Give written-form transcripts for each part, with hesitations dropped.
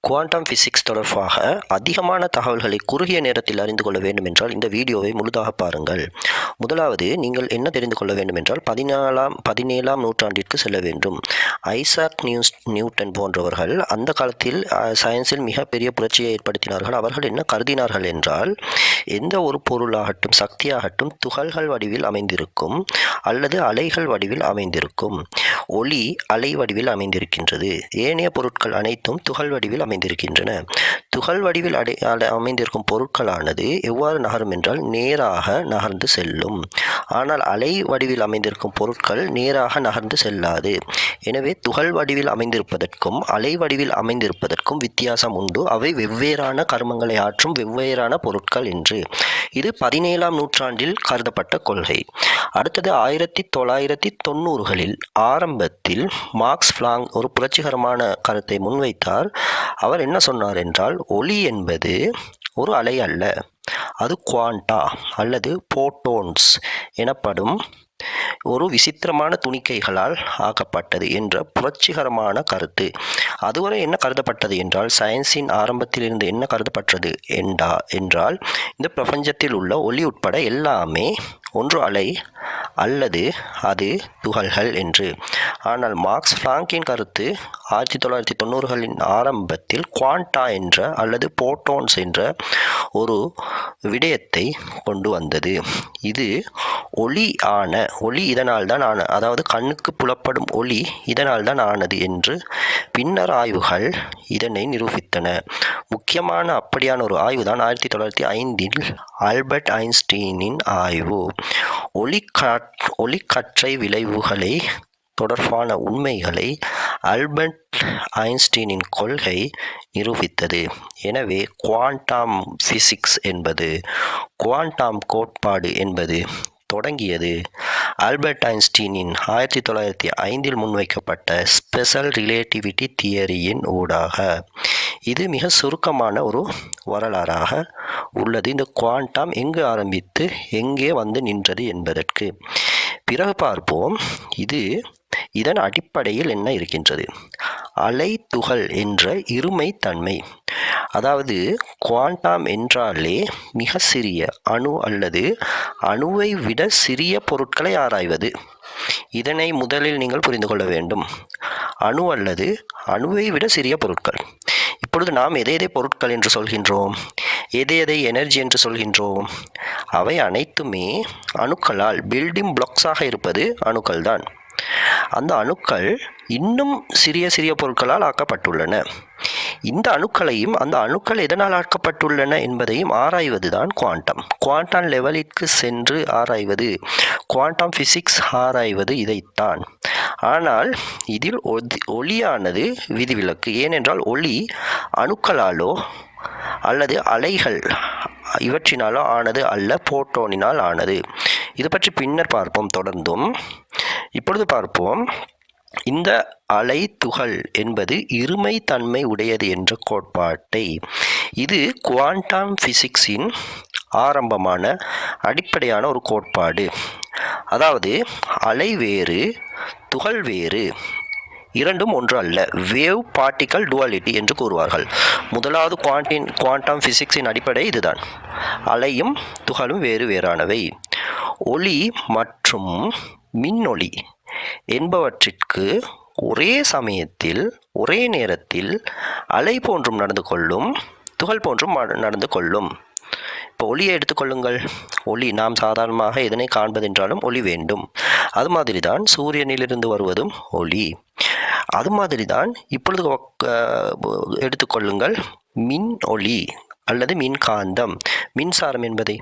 Quantum physics தொடர்பாக அதிகமான தகவல்களை குறுகிய நேரத்தில் அறிந்து கொள்ள வேண்டும் என்றால் இந்த வீடியோவை முழுதாக பாருங்கள். முதலாவது, நீங்கள் என்ன தெரிந்து கொள்ள வேண்டும் என்றால் 17ஆம் நூற்றாண்டிற்கு செல்ல வேண்டும். ஐசாக் நியூட்டன் போன்றவர்கள் அந்த காலத்தில் சயின்ஸில் மிகப்பெரிய புரட்சியை ஏற்படுத்தினார்கள். அவர்கள் என்ன கருதினார்கள் என்றால், எந்த ஒரு பொருளாகட்டும் சக்தியாகட்டும் துகள்கள் வடிவில் அமைந்திருக்கும் அல்லது அலைகள் வடிவில் அமைந்திருக்கும். ஒளி அலை வடிவில் அமைந்திருக்கின்றது. ஏனைய பொருட்கள் அனைத்தும் துகள் வடிவில் அமைந்திருக்கின்றன. துகள் வடிவில் அமைந்திருக்கும் பொருட்களானது எவ்வாறு நகரும் என்றால் நேராக நகர்ந்து செல்லும். ஆனால் அலை வடிவில் அமைந்திருக்கும் பொருட்கள் நேராக நகர்ந்து செல்லாது. எனவே துகள் வடிவில் அமைந்திருப்பதற்கும் அலை வடிவில் அமைந்திருப்பதற்கும் வித்தியாசம் உண்டு. அவை வெவ்வேறான கர்மங்களை ஆற்றும் வெவ்வேறான பொருட்கள் என்று. இது 17ஆம் நூற்றாண்டில் கருதப்பட்ட கொள்கை. அடுத்தது 1990களில் ஆரம்பத்தில் மார்க்ஸ் பிளாங்க் ஒரு புரட்சிகரமான கருத்தை முன்வைத்தார். அவர் என்ன சொன்னார் என்றால், ஒளி என்பது ஒரு அலை அல்ல, அது குவாண்டா அல்லது போட்டோன்ஸ் எனப்படும் ஒரு விசித்திரமான துணிக்கைகளால் ஆக்கப்பட்டது என்ற புரட்சிகரமான கருத்து. அதுவரை என்ன கருதப்பட்டது என்றால், சயின்ஸின் ஆரம்பத்திலிருந்து என்ன கருதப்பட்டது என்றால் இந்த பிரபஞ்சத்தில் உள்ள ஒளி உட்பட எல்லாமே ஒன்று அலை அல்லது அது துகள்கள் என்று. ஆனால் மார்க்ஸ் பிளாங்கின் கருத்து 1990களின் ஆரம்பத்தில் குவாண்டா என்ற அல்லது போட்டோன்ஸ் என்ற ஒரு விடயத்தை கொண்டு வந்தது. இது ஒளி இதனால் தான் அதாவது கண்ணுக்கு புலப்படும் ஒளி இதனால் தான் ஆனது என்று பின்னர் ஆய்வுகள் இதனை நிரூபித்தன. முக்கியமான அப்படியான ஒரு ஆய்வு தான் 1905இல் ஆல்பர்ட் ஐன்ஸ்டீனின் ஆய்வு. ஒளிக்கற்றை விளைவுகளை தொடர்பான உண்மைகளை ஆல்பர்ட் ஐன்ஸ்டீனின் கொள்கை நிரூபித்தது. எனவே குவாண்டம் பிசிக்ஸ் என்பது, குவாண்டம் கோட்பாடு என்பது தொடங்கியது ஆல்பர்ட் ஐன்ஸ்டீனின் 1905இல் முன்வைக்கப்பட்ட ஸ்பெஷல் ரிலேட்டிவிட்டி தியரியின் ஊடாக. இது மிக சுருக்கமான ஒரு வரலாறாக உள்ளது. இந்த குவாண்டம் எங்கு ஆரம்பித்து எங்கே வந்து நின்றது என்பதற்கு பிறகு பார்ப்போம். இதன் அடிப்படையில் என்ன இருக்கின்றது? அலை துகள் என்ற இருமை தன்மை. அதாவது குவாண்டம் என்றாலே மிக சிறிய அணு அல்லது அணுவை விட சிறிய பொருட்களை ஆராய்வது. இதனை முதலில் நீங்கள் புரிந்து கொள்ள வேண்டும். அணு அல்லது அணுவை விட சிறிய பொருட்கள். இப்பொழுது நாம் எதை பொருட்கள் என்று சொல்கின்றோம், எதை எனர்ஜி என்று சொல்கின்றோம்? அவை அனைத்துமே அணுக்களால் பில்டிங் பிளாக்ஸாக இருப்பது அணுக்கள் தான். அந்த அணுக்கள் இன்னும் சிறிய சிறிய பொருட்களால் ஆக்கப்பட்டுள்ளன. இந்த அணுக்களையும் அந்த அணுக்கள் எதனால் ஆக்கப்பட்டுள்ளன என்பதையும் ஆராய்வது தான் குவாண்டம் லெவலிற்கு சென்று ஆராய்வது, குவாண்டம் பிசிக்ஸ் ஆராய்வது இதைத்தான். ஆனால் இதில் ஒளியானது விதிவிலக்கு. ஏனென்றால் ஒளி அணுக்களாலோ அல்லது அலைகள் இவற்றினாலோ ஆனது அல்ல, போட்டோனினால் ஆனது. இது பற்றி பின்னர் பார்ப்போம். தொடர்ந்தும் இப்பொழுது பார்ப்போம். இந்த அலை துகள் என்பது இருமை தன்மை உடையது என்ற கோட்பாட்டை. இது குவாண்டம் பிசிக்ஸின் ஆரம்பமான அடிப்படையான ஒரு கோட்பாடு. அதாவது அலை வேறு துகள் வேறு, இரண்டும் ஒன்று அல்ல. வேவ் பார்ட்டிக்கல் டுவாலிட்டி என்று கூறுவார்கள். முதலாவது குவாண்டம் பிசிக்ஸின் அடிப்படை இதுதான். அலையும் துகளும் வேறு வேறானவை. ஒளி மற்றும் மின்னொளி என்பவற்றிற்கு ஒரே சமயத்தில் ஒரே நேரத்தில் அலை போன்றும் நடந்து கொள்ளும், துகள் போன்றும் நடந்து கொள்ளும். இப்போ ஒளியை எடுத்துக்கொள்ளுங்கள். ஒளி நாம் சாதாரணமாக எதனை காண்பதென்றாலும் ஒளி வேண்டும். அது மாதிரி தான் சூரியனிலிருந்து வருவதும் ஒளி. அது மாதிரி தான் இப்பொழுது எடுத்துக்கொள்ளுங்கள் மின் ஒளி அல்லது மின்காந்தம், மின்சாரம் என்பதை.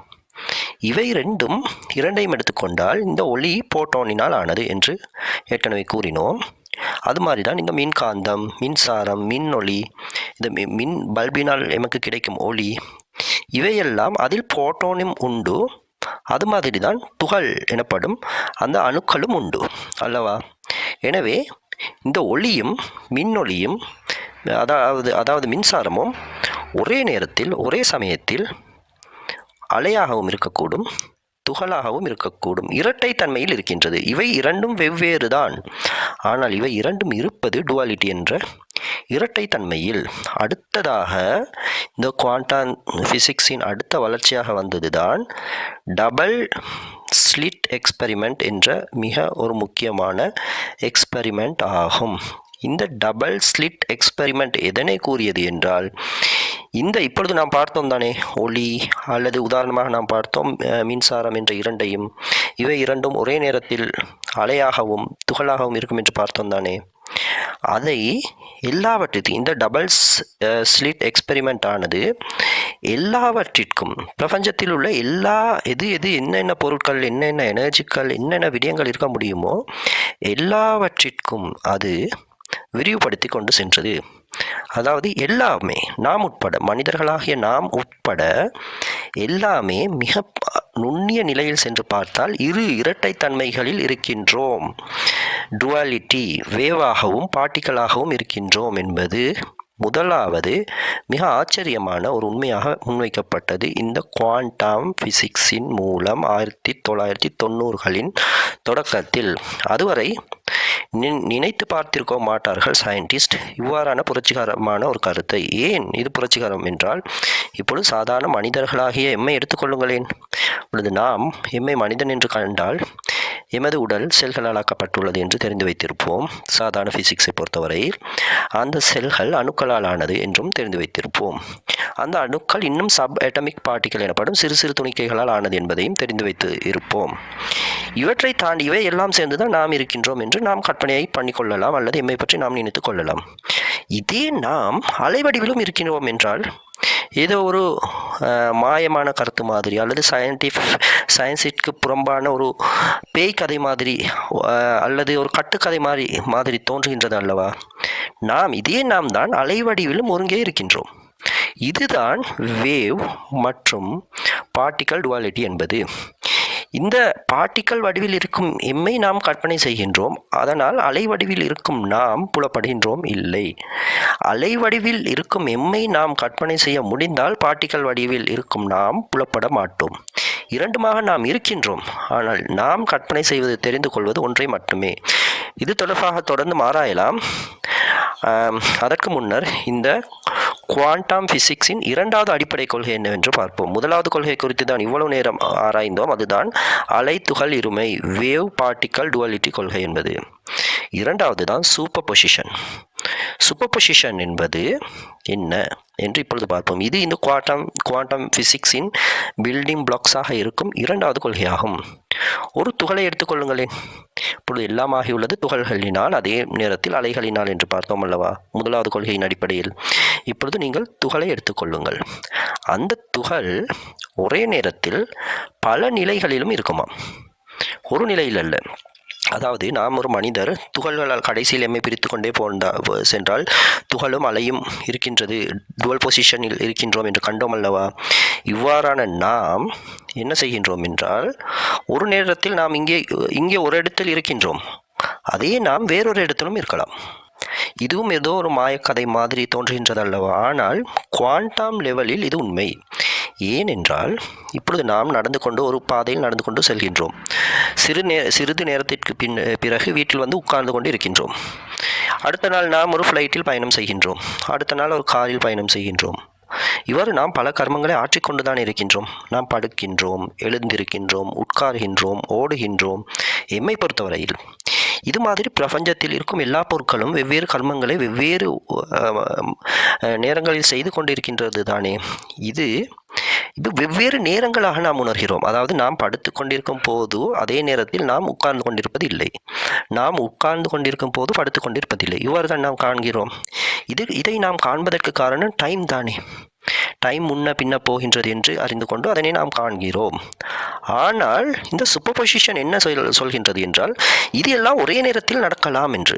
இவை இரண்டையும் எடுத்துக்கொண்டால் இந்த ஒளி போட்டோனினால் ஆனது என்று ஏற்கனவே கூறினோம். அது மாதிரி தான் இந்த மின்காந்தம், மின்சாரம், மின்னொளி, இந்த மின் பல்பினால் எமக்கு கிடைக்கும் ஒளி, இவையெல்லாம் அதில் போட்டோனும் உண்டு. அது மாதிரி தான் துகள் எனப்படும் அந்த அணுக்களும் உண்டு அல்லவா? எனவே இந்த ஒளியும் மின்னொளியும் அதாவது மின்சாரமும் ஒரே நேரத்தில் ஒரே சமயத்தில் அலையாகவும் இருக்கக்கூடும், துகளாகவும் இருக்கக்கூடும். இரட்டை தன்மையில் இருக்கின்றது. இவை இரண்டும் வெவ்வேறு தான். ஆனால் இவை இரண்டும் இருப்பது டுவாலிட்டி என்ற இரட்டைத்தன்மையில் அடுத்ததாக இந்த குவாண்டம் ஃபிசிக்ஸின் அடுத்த வளர்ச்சியாக வந்ததுதான் டபுள் ஸ்லிட் எக்ஸ்பெரிமெண்ட் என்ற மிக ஒரு முக்கியமான எக்ஸ்பெரிமெண்ட் ஆகும். இந்த டபுள் ஸ்லிட் எக்ஸ்பெரிமெண்ட் எதனை கூறியது என்றால், இந்த இப்பொழுது நாம் பார்த்தோம் தானே, ஒளி அல்லது உதாரணமாக நாம் பார்த்தோம் மின்சாரம் என்ற இரண்டையும், இவை இரண்டும் ஒரே நேரத்தில் அலையாகவும் துகளாகவும் இருக்கும் என்று பார்த்தோம் தானே. அதை எல்லாவற்றிற்கும் இந்த டபுள் ஸ்லிட் எக்ஸ்பெரிமெண்ட் ஆனது எல்லாவற்றிற்கும் பிரபஞ்சத்தில் உள்ள என்னென்ன பொருட்கள், என்னென்ன எனர்ஜிக்கள், என்னென்ன விடயங்கள் இருக்க முடியுமோ எல்லாவற்றிற்கும் அது விரிவுபடுத்தி கொண்டு சென்றது. அதாவது எல்லாமே, நாம் உட்பட, மனிதர்களாகிய நாம் உட்பட எல்லாமே மிக நுண்ணிய நிலையில் சென்று பார்த்தால் இரட்டைத்தன்மைகளில் இருக்கின்றோம். டுவாலிட்டி, வேவாகவும் பார்ட்டிக்கலாகவும் இருக்கின்றோம் என்பது முதலாவது மிக ஆச்சரியமான ஒரு உண்மையாக முன்வைக்கப்பட்டது இந்த குவாண்டம் ஃபிசிக்ஸின் மூலம் 1990களின் தொடக்கத்தில். அதுவரை நினைத்து பார்த்திருக்க மாட்டார்கள் சயின்டிஸ்ட் இவ்வாறான புரட்சிகரமான ஒரு கருத்தை. ஏன் இது புரட்சிகரம் என்றால், இப்பொழுது சாதாரண மனிதர்களாகிய எம்மை எடுத்துக்கொள்ளுங்களேன். இப்பொழுது நாம் எம்மை மனிதன் என்று கண்டால் எமது உடல் செல்களால் ஆக்கப்பட்டுள்ளது என்று தெரிந்து வைத்திருப்போம். சாதாரண ஃபிசிக்ஸை பொறுத்தவரையில் அந்த செல்கள் அணுக்களால் ஆனது என்றும் தெரிந்து வைத்திருப்போம். அந்த அணுக்கள் இன்னும் சப் அட்டமிக் பார்ட்டிகள் எனப்படும் சிறு சிறு துணிக்கைகளால் ஆனது என்பதையும் தெரிந்து வைத்து இருப்போம். இவற்றை தாண்டி இவை எல்லாம் சேர்ந்துதான் நாம் இருக்கின்றோம் என்று நாம் கற்பனையை பண்ணிக்கொள்ளலாம், அல்லது எம்மை பற்றி நாம் நினைத்து கொள்ளலாம். இதே நாம் அலைவடிவிலும் இருக்கின்றோம் என்றால் ஏதோ ஒரு மாயமான கருத்து மாதிரி, அல்லது சயின்ஸிற்கு புறம்பான ஒரு பேய் கதை மாதிரி, அல்லது ஒரு கட்டுக்கதை மாதிரி தோன்றுகின்றது அல்லவா. நாம் தான் அலைவடிவிலும் ஒருங்கே இருக்கின்றோம். இதுதான் வேவ் மற்றும் பார்ட்டிக்கல் டுவாலிட்டி என்பது. இந்த பார்ட்டிக்கல் வடிவில் இருக்கும் எம்மை நாம் கற்பனை செய்கின்றோம், அதனால் அலை வடிவில் இருக்கும் நாம் புலப்படுகின்றோம் இல்லை. அலை வடிவில் இருக்கும் எம்மை நாம் கற்பனை செய்ய முடிந்தால் பார்ட்டிக்கல் வடிவில் இருக்கும் நாம் புலப்பட மாட்டோம். இரண்டுமாக நாம் இருக்கின்றோம், ஆனால் நாம் கற்பனை செய்வது, தெரிந்து கொள்வது ஒன்றை மட்டுமே. இது தொடர்பாக தொடர்ந்து ஆராயலாம். அதற்கு முன்னர் இந்த குவாண்டம் ஃபிசிக்ஸின் இரண்டாவது அடிப்படை கொள்கை என்னவென்று பார்ப்போம். முதலாவது கொள்கை குறித்து தான் இவ்வளவு நேரம் ஆராய்ந்தோம், அதுதான் அலை துகள் இருமை, வேவ் பார்ட்டிக்கல் டுவாலிட்டி கொள்கை என்பது. இரண்டாவது தான் சூப்பர் பொசிஷன். சூப்பர் பொசிஷன் என்பது என்ன என்று இப்பொழுது பார்ப்போம். இது இந்த குவாண்டம் ஃபிசிக்ஸின் பில்டிங் பிளாக்ஸாக இருக்கும் இரண்டாவது கொள்கையாகும். ஒரு துகளை எடுத்துக்கொள்ளுங்களேன். இப்பொழுது எல்லாம் ஆகியுள்ளது துகள்களினால், அதே நேரத்தில் அலைகளினால் என்று பார்த்தோம் அல்லவா முதலாவது கொள்கையின் அடிப்படையில். இப்பொழுது நீங்கள் துகளை எடுத்துக்கொள்ளுங்கள். அந்த துகள் ஒரே நேரத்தில் பல நிலைகளிலும் இருக்குமாம், ஒரு நிலையில் அல்ல. அதாவது நாம் ஒரு மனிதர் துகள்களால் கடைசியில் எம்மை பிரித்து கொண்டே சென்றால் துகளும் அலையும் இருக்கின்றது, டுவல் பொசிஷனில் இருக்கின்றோம் என்று கண்டோம் அல்லவா. இவ்வாறான நாம் என்ன செய்கின்றோம் என்றால், ஒரு நேரத்தில் நாம் இங்கே ஒரு இடத்தில் இருக்கின்றோம், அதே நாம் வேறொரு இடத்திலும் இருக்கலாம். இதுவும் ஏதோ ஒரு மாயக்கதை மாதிரி தோன்றுகின்றது அல்லவா. ஆனால் குவாண்டம் லெவலில் இது உண்மை. ஏனென்றால் இப்பொழுது நாம் ஒரு பாதையில் நடந்து கொண்டு செல்கின்றோம். சிறிது நேரத்திற்கு பிறகு வீட்டில் வந்து உட்கார்ந்து கொண்டு இருக்கின்றோம். அடுத்த நாள் நாம் ஒரு ஃப்ளைட்டில் பயணம் செய்கின்றோம். அடுத்த நாள் ஒரு காரில் பயணம் செய்கின்றோம். இவ்வாறு நாம் பல கர்மங்களை ஆற்றிக்கொண்டு தான் இருக்கின்றோம். நாம் படுக்கின்றோம், எழுந்திருக்கின்றோம், உட்கார்கின்றோம், ஓடுகின்றோம். எம்மை பொறுத்தவரையில் இது மாதிரி பிரபஞ்சத்தில் இருக்கும் எல்லா பொருட்களும் வெவ்வேறு கர்மங்களை வெவ்வேறு நேரங்களில் செய்து கொண்டிருக்கின்றது தானே. இது வெவ்வேறு நேரங்களாக நாம் உணர்கிறோம். அதாவது நாம் படுத்து கொண்டிருக்கும் போது அதே நேரத்தில் நாம் உட்கார்ந்து கொண்டிருப்பது இல்லை, நாம் உட்கார்ந்து கொண்டிருக்கும் போது படுத்து கொண்டிருப்பதில்லை. இவ்வாறு தான் நாம் காண்கிறோம். இதை நாம் காண்பதற்கு காரணம் டைம் தானே. டைம் முன்ன பின்ன போகின்றது என்று அறிந்து கொண்டு அதனை நாம் காண்கிறோம். ஆனால் இந்த சூப்பர் பொசிஷன் என்ன சொல்கின்றது என்றால், இது எல்லாம் ஒரே நேரத்தில் நடக்கலாம் என்று.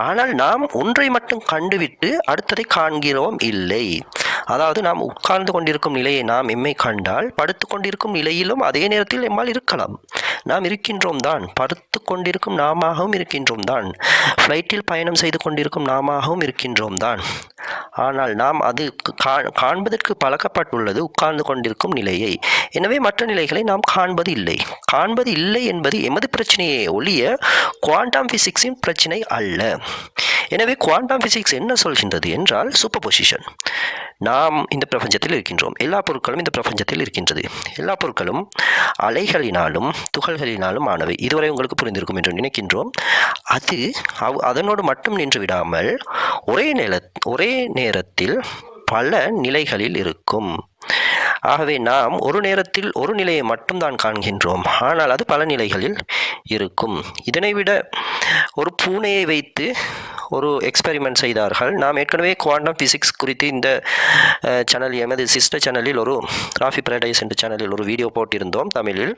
ஆனால் நாம் ஒன்றை மட்டும் கண்டுவிட்டு அடுத்ததை காண்கிறோம் இல்லை. அதாவது நாம் உட்கார்ந்து கொண்டிருக்கும் நிலையை நாம் எம்மை கண்டால், படுத்து கொண்டிருக்கும் நிலையிலும் அதே நேரத்தில் எம்மால் இருக்கலாம். நாம் இருக்கின்றோம் தான், படுத்து கொண்டிருக்கும் நாமாகவும் இருக்கின்றோம் தான், ஃப்ளைட்டில் பயணம் செய்து கொண்டிருக்கும் நாமாகவும் இருக்கின்றோம் தான். ஆனால் நாம் அது காண்பதற்கு பழக்கப்பட்டுள்ளது உட்கார்ந்து கொண்டிருக்கும் நிலையை. எனவே மற்ற நிலைகளை நாம் காண்பது இல்லை என்பது எமது பிரச்சனையே ஒழிய குவாண்டம் பிசிக்ஸின் பிரச்சனை அல்ல. எனவே குவாண்டம் பிசிக்ஸ் என்ன சொல்கின்றது என்றால் சூப்பர் பொசிஷன். நாம் இந்த பிரபஞ்சத்தில் இருக்கின்றோம், எல்லா பொருட்களும் இந்த பிரபஞ்சத்தில் இருக்கின்றது, எல்லா பொருட்களும் அலைகளினாலும் துகள்களினாலும் ஆனவை. இதுவரை உங்களுக்கு புரிந்திருக்கும் என்று நினைக்கின்றோம். அது அதனோடு மட்டும் நின்று விடாமல் ஒரே நேரத்தில் பல நிலைகளில் இருக்கும். ஆகவே நாம் ஒரு நேரத்தில் ஒரு நிலையை மட்டும்தான் காண்கின்றோம், ஆனால் அது பல நிலைகளில் இருக்கும். இதனை விட ஒரு பூனையை வைத்து ஒரு எக்ஸ்பெரிமெண்ட் செய்தார்கள். நாம் ஏற்கனவே குவாண்டம் பிசிக்ஸ் குறித்து இந்த சேனல், எமது சிஸ்டர் சேனலில், ஒரு ராஃபி பரடைஸ் என்ற சேனலில் ஒரு வீடியோ போட்டிருந்தோம் தமிழில்.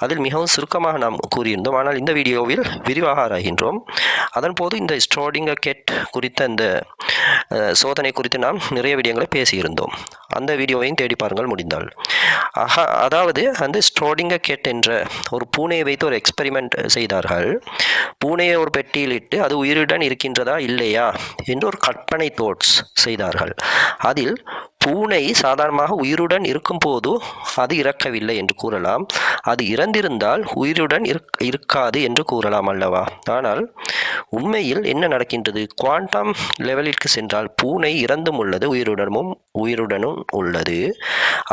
அதில் மிகவும் சுருக்கமாக நாம் கூறியிருந்தோம். ஆனால் இந்த வீடியோவில் விரிவாக ஆராய்கின்றோம். அதன்போது இந்த ஸ்ட்ரோடிங்கர் கேட் குறித்த இந்த சோதனை குறித்து நாம் நிறைய விடயங்களை பேசியிருந்தோம். அந்த வீடியோவையும் தேடி பாருங்கள் முடிந்தால். அதாவது அந்த ஸ்ட்ரோடிங்கர் கேட் என்ற ஒரு பூனையை வைத்து ஒரு எக்ஸ்பெரிமெண்ட் செய்தார்கள். பூனையை ஒரு பெட்டியில் இட்டு அது உயிருடன் இருக்கின்றதா இல்லையா என்று ஒரு கற்பனை தோட்ஸ் செய்தார்கள். அதில் பூனை சாதாரணமாக உயிருடன் இருக்கும் போது அது இறக்கவில்லை என்று கூறலாம், அது இறந்திருந்தால் உயிருடன் இருக்காது என்று கூறலாம் அல்லவா? ஆனால் உண்மையில் என்ன நடக்கின்றது? குவாண்டம் லெவலிற்கு சென்றால் பூனை இறந்தும் உள்ளது, உயிருடனும் உள்ளது.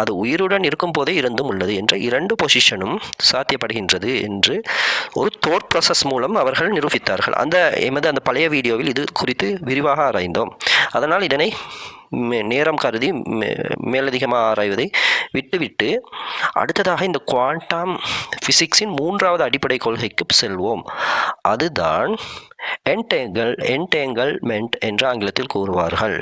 அது உயிருடன் இருக்கும் போதே இறந்தும் உள்ளது என்ற இரண்டு பொசிஷனும் சாத்தியப்படுகின்றது என்று ஒரு தோட் ப்ராசஸ் மூலம் அவர்கள் நிரூபித்தார்கள். அந்த பழைய வீடியோவில் இது குறித்து விரிவாக ஆராய்ந்தோம். அதனால் இதனை நேரம் கருதி மேலதிகமாக ஆராய்வதை விட்டுவிட்டு அடுத்ததாக இந்த குவாண்டம் பிசிக்ஸின் மூன்றாவது அடிப்படை கொள்கைக்கு செல்வோம். அதுதான் என்டேங்கிள்மெண்ட் என்று ஆங்கிலத்தில் கூறுவார்கள்.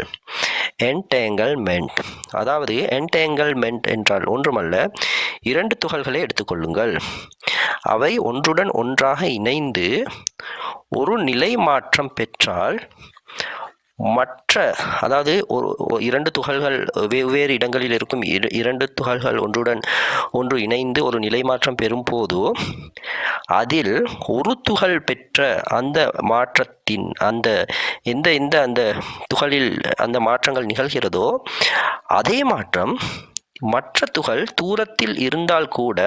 என்டேங்கிள்மெண்ட், அதாவது என்டேங்கிள்மெண்ட் என்றால் ஒன்றுமல்ல, இரண்டு துகள்களை எடுத்துக்கொள்ளுங்கள். அவை ஒன்றுடன் ஒன்றாக இணைந்து ஒரு நிலை மாற்றம் பெற்றால் அதாவது இரண்டு துகள்கள் வெவ்வேறு இடங்களில் இருக்கும் இரண்டு துகள்கள் ஒன்றுடன் ஒன்று இணைந்து ஒரு நிலை மாற்றம் பெறும் போது அதில் ஒரு துகள் பெற்ற அந்த மாற்றத்தின் எந்த அந்த துகளில் அந்த மாற்றங்கள் நிகழ்கிறதோ அதே மாற்றம் மற்ற துகள் தூரத்தில் இருந்தால் கூட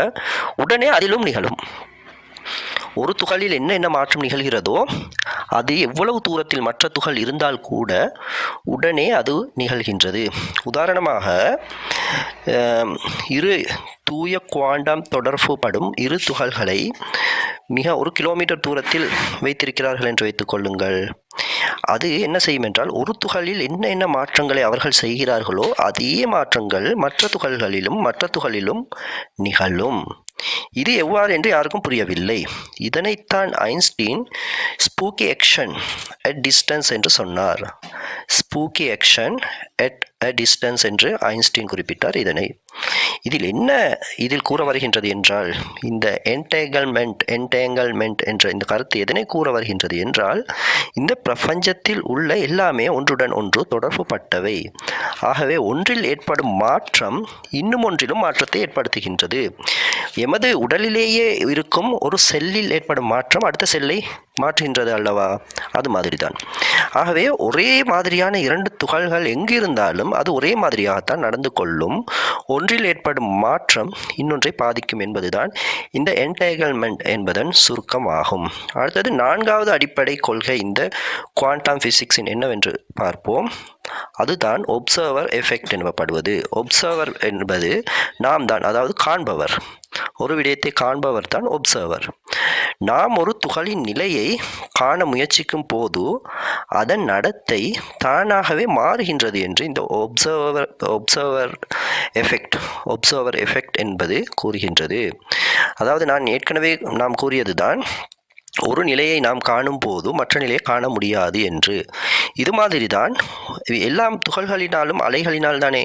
உடனே அதிலும் நிகழும். ஒரு துகளில் என்ன மாற்றம் நிகழ்கிறதோ அது எவ்வளவு தூரத்தில் மற்ற துகள் இருந்தால் கூட உடனே அது நிகழ்கின்றது. உதாரணமாக, இரு தூய குவாண்டம் தொடர்பு படும் இரு துகள்களை மிக 1 கிலோமீட்டர் தூரத்தில் வைத்திருக்கிறார்கள் என்று வைத்துக் கொள்ளுங்கள். அது என்ன செய்யும் என்றால், ஒரு துகளில் என்ன மாற்றங்களை அவர்கள் செய்கிறார்களோ அதே மாற்றங்கள் மற்ற துகளிலும் நிகழும். இது எவ்வாறு என்று யாருக்கும் புரியவில்லை. இதனைத்தான் Einstein spooky action at distance என்று சொன்னார். Spooky action at a distance என்று ஐன்ஸ்டீன் குறிப்பிட்டார். இதில் கூற வருகின்றது என்றால், இந்த என்டேங்கிள்மெண்ட் என்ற இந்த கருத்து எதனை கூற வருகின்றது என்றால், இந்த பிரபஞ்சத்தில் உள்ள எல்லாமே ஒன்றுடன் ஒன்று தொடர்பு பட்டவை. ஆகவே ஒன்றில் ஏற்படும் மாற்றம் இன்னும் ஒன்றிலும் மாற்றத்தை ஏற்படுத்துகின்றது. எமது உடலிலேயே இருக்கும் ஒரு செல்லில் ஏற்படும் மாற்றம் அடுத்த செல்லை மாற்றுகின்றது அல்லவா? அது மாதிரிதான். ஆகவே ஒரே மாதிரியான இரண்டு துகள்கள் எங்கிருந்தாலும் அது ஒரே மாதிரியாகத்தான் நடந்து கொள்ளும். ஒன்றில் ஏற்படும் மாற்றம் இன்னொன்றை பாதிக்கும் என்பதுதான் இந்த என்டேங்கிள்மெண்ட் என்பதன் சுருக்கம் ஆகும். அடுத்தது நான்காவது அடிப்படை கொள்கை இந்த குவாண்டம் பிசிக்ஸின் என்னவென்று பார்ப்போம். அதுதான் ஒப்சர்வர் எஃபெக்ட் எனப்படுவது. ஒப்சர்வர் என்பது நாம் தான், அதாவது காண்பவர். ஒரு விடயத்தை காண்பவர் தான் ஒப்சர்வர். நாம் ஒரு துகளின் நிலையை காண முயற்சிக்கும் போது அதன் நடத்தை தானாகவே மாறுகின்றது என்று இந்த ஒப்சர்வர் எஃபெக்ட் என்பது கூறுகின்றது. அதாவது நாம் கூறியதுதான், ஒரு நிலையை நாம் காணும் போது மற்ற நிலையை காண முடியாது என்று. இது மாதிரி தான் எல்லா துகள்களினாலும் அலைகளினால் தானே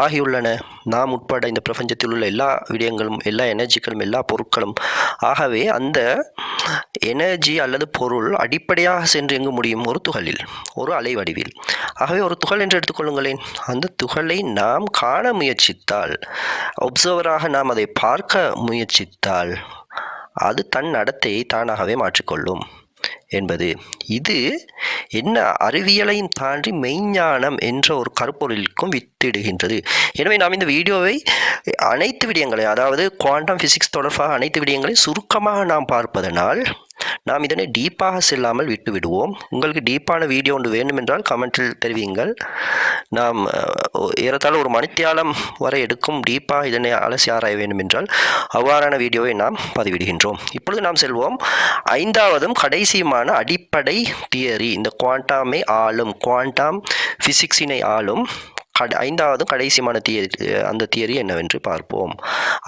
ஆகியுள்ளன, நாம் உட்பட இந்த பிரபஞ்சத்தில் உள்ள எல்லா விடயங்களும், எல்லா எனர்ஜிகளும், எல்லா பொருட்களும். ஆகவே அந்த எனர்ஜி அல்லது பொருள் அடிப்படையாக சென்று எங்கு முடியும்? ஒரு துகளில், ஒரு அலை வடிவில். ஆகவே ஒரு துகள் என்று எடுத்துக்கொள்ளுங்களேன். அந்த துகளை நாம் காண முயற்சித்தால், ஒப்சர்வராக நாம் அதை பார்க்க முயற்சித்தால் அது தன் நடத்தையை தானாகவே மாற்றிக்கொள்ளும். என்பது. இது என்ன அறிவியலையும் தாண்டி மெய்ஞானம் என்ற ஒரு கருப்பொருளுக்கும் வித்திடுகின்றது. எனவே நாம் இந்த வீடியோவை அனைத்து விடயங்களை, அதாவது குவாண்டம் பிசிக்ஸ் தொடர்பாக அனைத்து விடயங்களையும் சுருக்கமாக நாம் பார்ப்பதனால் நாம் இதனை டீப்பாக செல்லாமல் விட்டு விடுவோம். உங்களுக்கு டீப்பான வீடியோ ஒன்று வேண்டுமென்றால் கமெண்டில் தெரிவியுங்கள். நாம் ஏறத்தாழ ஒரு மணித்தியாலம் வரை எடுக்கும் டீப்பாக இதனை அலசி ஆராய வேண்டும் என்றால் அவ்வாறான வீடியோவை நாம் பதிவிடுகின்றோம். இப்பொழுது நாம் செல்வோம் 5வதும் கடைசியுமான அடிப்படை தியரி, இந்த குவாண்டாமை ஆளும், குவாண்டம் பிசிக்ஸினை ஆளும் 5வதும் கடைசியுமான அந்த தியரி என்னவென்று பார்ப்போம்.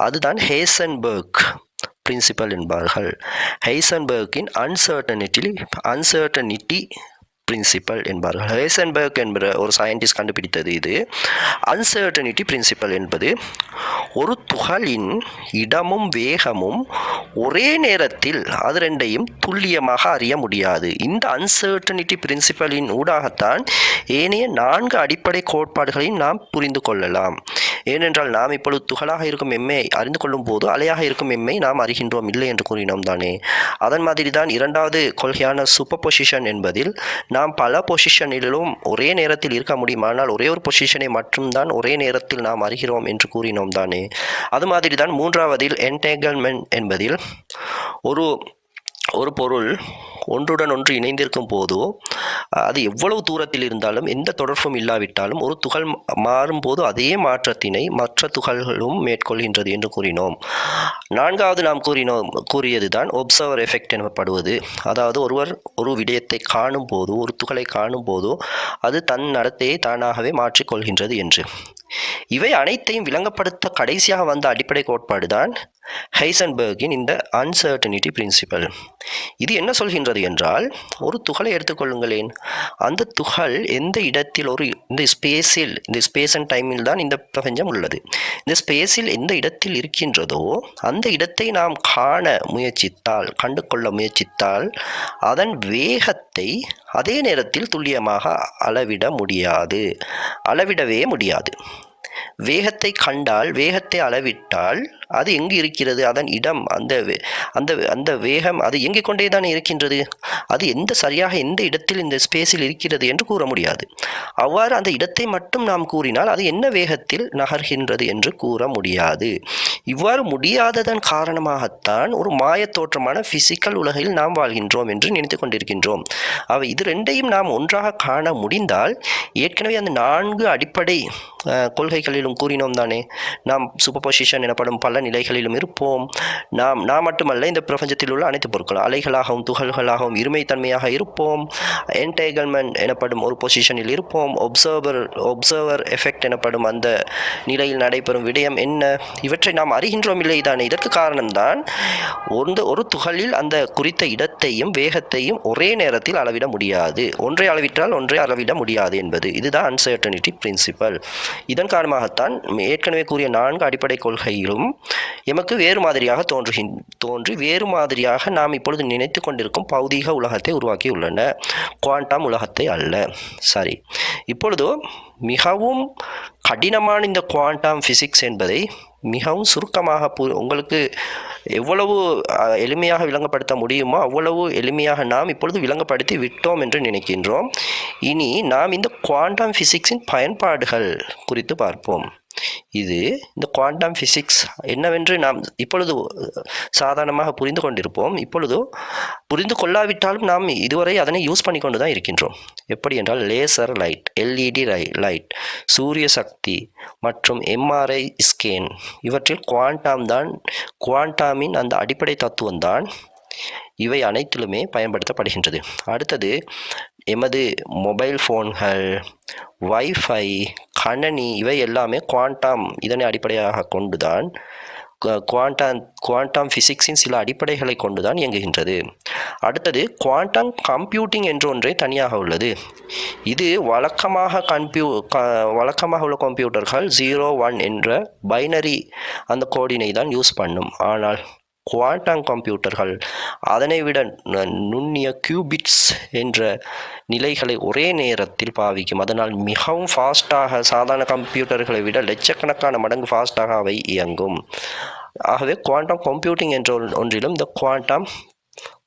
அதுதான் ஹைசன்பர்க் பிரின்சிபல் என்பார்கள். ஹைசன்பர்க்கின் அன்சர்டனிட்டி பிரின்சிபல் என்பார்கள். ஹைசன்பர்க் என்கிற ஒரு சயின்டிஸ்ட் கண்டுபிடித்தது இது. அன்சர்டனிட்டி பிரின்சிபல் என்பது ஒரு துகளின் இடமும் வேகமும் ஒரே நேரத்தில் அது ரெண்டையும் துல்லியமாக அறிய முடியாது. இந்த அன்சர்டனிட்டி பிரின்சிபலின் ஊடாகத்தான் ஏனைய 4 அடிப்படை கோட்பாடுகளையும் நாம் புரிந்து கொள்ளலாம். ஏனென்றால் நாம் இப்பொழுது துகளாக இருக்கும் எம்மை அறிந்து கொள்ளும் போது அலையாக இருக்கும் எம்மை நாம் அறிகின்றோம் இல்லை என்று கூறினோம் தானே. அதன் மாதிரி தான் 2வது கொள்கையான சூப்பர் பொசிஷன் என்பதில் நாம் பல பொசிஷனிலும் ஒரே நேரத்தில் இருக்க முடியும், ஆனால் ஒரே ஒரு பொசிஷனை மட்டும்தான் ஒரே நேரத்தில் நாம் அறிகிறோம் என்று கூறினோம் தானே. அது மாதிரி தான் 3வதில் என்டேங்கிள்மென்ட் என்பதில் ஒரு பொருள் ஒன்றுடன் ஒன்று இணைந்திருக்கும் போதோ அது எவ்வளவு தூரத்தில் இருந்தாலும் எந்த தொடர்பும் இல்லாவிட்டாலும் ஒரு துகள் மாறும்போது அதே மாற்றத்தினை மற்ற துகள்களும் மேற்கொள்கின்றது என்று கூறினோம். 4வது நாம் கூறியது தான் ஒப்சர்வர் எஃபெக்ட் எனப்படுவது. அதாவது ஒருவர் ஒரு விடயத்தை காணும் போது, ஒரு துகளை காணும் போதோ அது தன் நடத்தையை தானாகவே மாற்றிக்கொள்கின்றது என்று. இவை அனைத்தையும் விளங்கப்படுத்த கடைசியாக வந்த அடிப்படை கோட்பாடு தான் ஹைசன்பர்க்கின் இந்த அன்சர்டனிட்டி பிரின்சிபல். இது என்ன சொல்கின்றது என்றால், ஒரு துகளை எடுத்துக்கொள்ளுங்களேன். அந்த துகள் எந்த இடத்தில் இந்த ஸ்பேஸ் அண்ட் டைமில் தான் இந்த பிரபஞ்சம் உள்ளது. இந்த ஸ்பேஸில் எந்த இடத்தில் இருக்கின்றதோ அந்த இடத்தை நாம் கண்டு கொள்ள முயற்சித்தால் அதன் வேகத்தை அதே நேரத்தில் துல்லியமாக அளவிடவே முடியாது. வேகத்தை கண்டால், வேகத்தை அளவிட்டால் அது எங்கு இருக்கிறது, அதன் இடம், அந்த வேகம் அது இயங்கிக் கொண்டே தான் இருக்கின்றது. அது சரியாக எந்த இடத்தில் இந்த ஸ்பேஸில் இருக்கிறது என்று கூற முடியாது. அவ்வாறு அந்த இடத்தை மட்டும் நாம் கூறினால் அது என்ன வேகத்தில் நகர்கின்றது என்று கூற முடியாது. இவ்வாறு முடியாததன் காரணமாகத்தான் ஒரு மாயத் தோற்றமான பிசிக்கல் உலகில் நாம் வாழ்கின்றோம் என்று நினைத்து கொண்டிருக்கின்றோம். இது ரெண்டையும் நாம் ஒன்றாக காண முடிந்தால், ஏற்கனவே அந்த 4 அடிப்படை கொள்கைகளிலும் கூறினோம் தானே, நாம் சூப்பர் பொசிஷன் எனப்படும் பல நிலைகளிலும் இருப்போம். நாம் மட்டுமல்ல, இந்த பிரபஞ்சத்தில் உள்ள அனைத்து பொருட்களும் அலைகளாகவும் துகள்களாகவும் இருமைத்தன்மையாக இருப்போம். என்டேங்கிள்மென்ட் எனப்படும் ஒரு பொசிஷனில் இருப்போம். ஒப்சர்வர் எஃபெக்ட் எனப்படும் அந்த நிலையில் நடைபெறும் விடயம் என்ன, இவற்றை நாம் அறிகின்றோம் இல்லை தானே. இதற்கு காரணம்தான் ஒரு துகளில் அந்த குறித்த இடத்தையும் வேகத்தையும் ஒரே நேரத்தில் அளவிட முடியாது, ஒன்றை அளவிட்டால் ஒன்றை அளவிட முடியாது என்பது. இதுதான் அன்சர்டனிட்டி பிரின்சிபல். இதன் காரணமாகத்தான் ஏற்கனவே கூறிய 4 அடிப்படை கொள்கையிலும் எமக்கு வேறு மாதிரியாக தோன்றி வேறு மாதிரியாக நாம் இப்பொழுது நினைத்து கொண்டிருக்கும் பௌதீக உலகத்தை உருவாக்கியுள்ளன, குவாண்டம் உலகத்தை அல்ல. சரி, இப்பொழுது மிகவும் கடினமான இந்த குவாண்டம் பிசிக்ஸ் என்பதை மிகவும் சுருக்கமாக உங்களுக்கு எவ்வளவு எளிமையாக விளங்கப்படுத்த முடியுமோ அவ்வளவு எளிமையாக நாம் இப்பொழுது விளங்கப்படுத்தி விட்டோம் என்று நினைக்கின்றோம். இனி நாம் இந்த குவாண்டம் பிசிக்ஸின் பயன்பாடுகள் குறித்து பார்ப்போம். இந்த குவாண்டம் பிசிக்ஸ் என்னவென்று நாம் இப்பொழுது சாதாரணமாக புரிந்து கொண்டிருப்போம். இப்பொழுது புரிந்து கொள்ளாவிட்டாலும் நாம் இதுவரை அதனை யூஸ் பண்ணி கொண்டு தான் இருக்கின்றோம். எப்படி என்றால், லேசர் லைட், LED லைட், சூரிய சக்தி மற்றும் MRI ஸ்கேன், இவற்றில் குவாண்டமின் அந்த அடிப்படை தத்துவம் தான் இவை அனைத்திலுமே பயன்படுத்தப்படுகின்றது. அடுத்தது, எமது மொபைல் ஃபோன்கள், வைஃபை, கணனி, இவை எல்லாமே இதனை அடிப்படையாக கொண்டுதான் குவாண்டம் பிசிக்ஸின் சில அடிப்படைகளை கொண்டுதான் இயங்குகின்றது. அடுத்தது, குவாண்டம் கம்ப்யூட்டிங் என்ற ஒன்றே தனியாக உள்ளது. இது வழக்கமாக உள்ள கம்ப்யூட்டர்கள் 0, 1 என்ற பைனரி அந்த கோடினை தான் யூஸ் பண்ணும். ஆனால் குவாண்டம் கம்ப்யூட்டர்கள் அதனை விட நுண்ணிய கியூபிட்ஸ் என்ற நிலைகளை ஒரே நேரத்தில் பாவிக்கும். அதனால் மிகவும் ஃபாஸ்ட்டாக, சாதாரண கம்ப்யூட்டர்களை விட லட்சக்கணக்கான மடங்கு ஃபாஸ்ட்டாக அவை இயங்கும். ஆகவே குவாண்டம் கம்ப்யூட்டிங் என்ற ஒன்றிலும் இந்த குவாண்டம்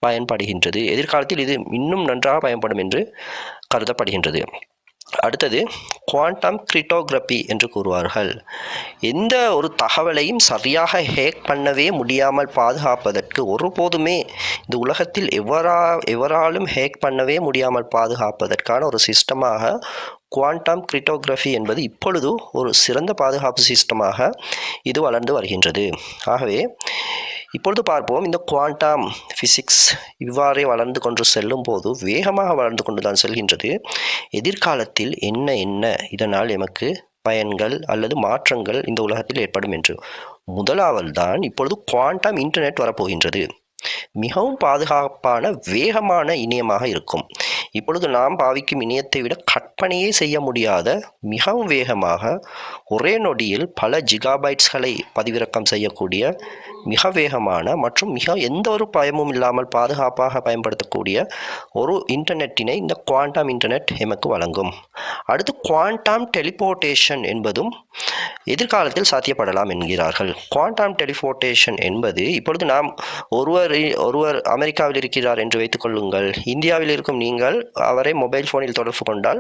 பயன்படுகின்றது. எதிர்காலத்தில் இது இன்னும் நன்றாக பயன்படும் என்று கருதப்படுகின்றது. அடுத்தது குவாண்டம் கிரிப்டோகிராஃபி என்று கூறுவார்கள். எந்த ஒரு தகவலையும் சரியாக ஹேக் பண்ணவே முடியாமல் பாதுகாப்பதற்கு, ஒருபோதுமே இந்த உலகத்தில் எவராலும் ஹேக் பண்ணவே முடியாமல் பாதுகாப்பதற்கான ஒரு சிஸ்டமாக குவாண்டம் கிரிப்டோகிராஃபி என்பது இப்பொழுது ஒரு சிறந்த பாதுகாப்பு சிஸ்டமாக இது வளர்ந்து வருகின்றது. ஆகவே இப்பொழுது பார்ப்போம், இந்த குவாண்டம் ஃபிசிக்ஸ் இவ்வாறே வளர்ந்து கொண்டு செல்லும் போது, வேகமாக வளர்ந்து கொண்டு தான் செல்கின்றது. எதிர்காலத்தில் என்ன இதனால் எமக்கு பயன்கள் அல்லது மாற்றங்கள் இந்த உலகத்தில் ஏற்படும் என்று. முதலாவது தான் இப்பொழுது குவாண்டம் இன்டர்நெட் வரப்போகின்றது. மிகவும் பாதுகாப்பான வேகமான இணையமாக இருக்கும். இப்பொழுது நாம் பாவிக்கும் இணையத்தை விட கற்பனையே செய்ய முடியாத மிகவும் வேகமாக ஒரே நொடியில் பல ஜிகாபைட்ஸ்களை பதிவிறக்கம் செய்யக்கூடிய மிக வேகமான மற்றும் எந்த ஒரு பயமும் இல்லாமல் பாதுகாப்பாக பயன்படுத்தக்கூடிய ஒரு இன்டர்நெட்டினை இந்த குவாண்டம் இன்டர்நெட் எமக்கு வழங்கும். அடுத்து குவாண்டம் டெலிபோர்டேஷன் என்பதும் எதிர்காலத்தில் சாத்தியப்படலாம் என்கிறார்கள். குவாண்டம் டெலிபோர்டேஷன் என்பது, இப்பொழுது நாம் ஒருவர் அமெரிக்காவில் இருக்கிறார் என்று வைத்துக் கொள்ளுங்கள். இந்தியாவில் இருக்கும் நீங்கள் அவரை மொபைல் போனில் தொடர்பு கொண்டால்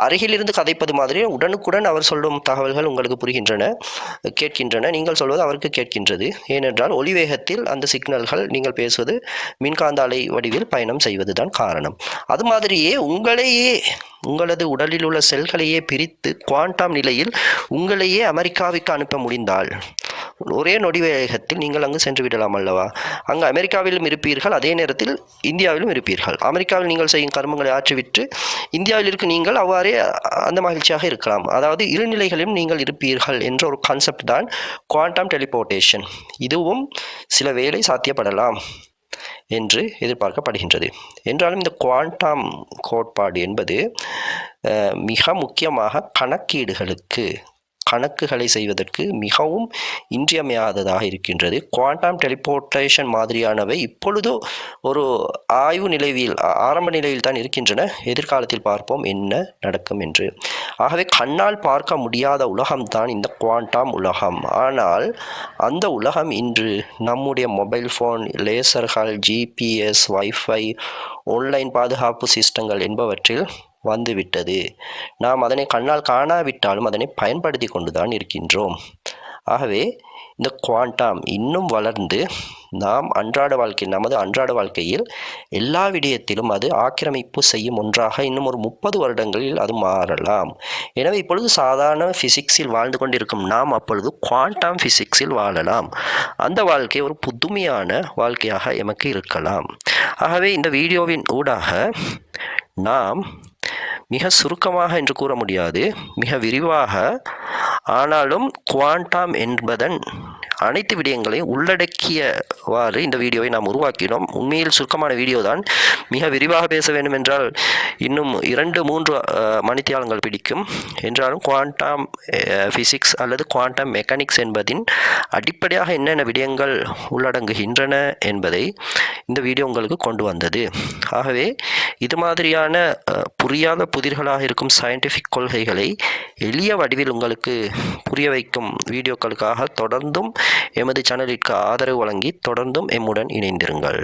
அருகில் இருந்து கதைப்பது மாதிரி உடனுக்குடன் அவர் சொல்லும் தகவல்கள் உங்களுக்கு புரிகின்றன, கேட்கின்றன. நீங்கள் சொல்வது அவருக்கு கேட்கின்றது. ஏனென்றால் ஒளிவேகத்தில் அந்த சிக்னல்கள் நீங்கள் பேசுவது மின்காந்த அலை வடிவில் பயணம் செய்வதுதான் காரணம். அது மாதிரியே உங்களது உடலில் உள்ள செல்களையே பிரித்து குவாண்டம் நிலையில் உங்களையே அமெரிக்காவுக்கு அனுப்ப முடிந்தால் ஒரே நொடி வேகத்தில் நீங்கள் அங்கு சென்று விடலாம் அல்லவா? அங்கு அமெரிக்காவிலும் இருப்பீர்கள், அதே நேரத்தில் இந்தியாவிலும் இருப்பீர்கள். அமெரிக்காவில் நீங்கள் செய்யும் கர்மங்களை ஆற்றிவிட்டு இந்தியாவில் இருக்க நீங்கள் அவ்வாறே அந்த மகிழ்ச்சியாக இருக்கலாம். அதாவது இரு நிலைகளிலும் நீங்கள் இருப்பீர்கள் என்ற ஒரு கான்செப்ட் தான் குவாண்டம் டெலிபோர்டேஷன். இதுவும் சில வேளை சாத்தியப்படலாம் என்று எதிர்பார்க்கப்படுகின்றது. என்றாலும் இந்த குவாண்டம் கோட்பாடு என்பது மிக முக்கியமாக கணக்குகளை செய்வதற்கு மிகவும் இன்றியமையாததாக இருக்கின்றது. குவாண்டம் டெலிபோர்டேஷன் மாதிரியானவை இப்பொழுது ஒரு ஆரம்ப நிலையில் தான் இருக்கின்றன. எதிர்காலத்தில் பார்ப்போம் என்ன நடக்கும் என்று. ஆகவே கண்ணால் பார்க்க முடியாத உலகம்தான் இந்த குவாண்டம் உலகம். ஆனால் அந்த உலகம் இன்று நம்முடைய மொபைல் ஃபோன், லேசர்கள், GPS, வைஃபை, ஆன்லைன் பாதுகாப்பு சிஸ்டங்கள் என்பவற்றில் வந்துவிட்டது. நாம் அதனை கண்ணால் காணாவிட்டாலும் அதனை பயன்படுத்தி கொண்டுதான் இருக்கின்றோம். ஆகவே இந்த குவாண்டம் இன்னும் வளர்ந்து நமது அன்றாட வாழ்க்கையில் எல்லா விடயத்திலும் அது ஆக்கிரமிப்பு செய்யும் ஒன்றாக இன்னும் ஒரு 30 வருடங்களில் அது மாறலாம். எனவே இப்பொழுது சாதாரண பிசிக்ஸில் வாழ்ந்து கொண்டிருக்கும் நாம் அப்பொழுது குவாண்டம் பிசிக்ஸில் வாழலாம். அந்த வாழ்க்கை ஒரு புதுமையான வாழ்க்கையாக எமக்கு இருக்கலாம். ஆகவே இந்த வீடியோவின் ஊடாக நாம் மிக சுருக்கமாக என்று கூற முடியாது, மிக விரிவாக, ஆனாலும் குவாண்டம் என்பதன் அனைத்து விடயங்களையும் உள்ளடக்கியவாறு இந்த வீடியோவை நாம் உருவாக்கினோம். உண்மையில் சுருக்கமான வீடியோ தான். மிக விரிவாக பேச வேண்டும் என்றால் இன்னும் 2-3 மணித்தியாலங்கள் பிடிக்கும். என்றாலும் குவாண்டம் ஃபிசிக்ஸ் அல்லது குவாண்டம் மெக்கானிக்ஸ் என்பதின் அடிப்படையாக என்னென்ன விடயங்கள் உள்ளடங்குகின்றன என்பதை இந்த வீடியோ உங்களுக்கு கொண்டு வந்தது. ஆகவே இது மாதிரியான புரியாத புதிர்களாக இருக்கும் சயின்டிஃபிக் கொள்கைகளை எளிய வடிவில் உங்களுக்கு புரிய வைக்கும் வீடியோக்களுக்காக தொடர்ந்தும் எமது சேனலிற்கு ஆதரவு வழங்கி தொடர்ந்தும் எம்முடன் இணைந்திருங்கள்.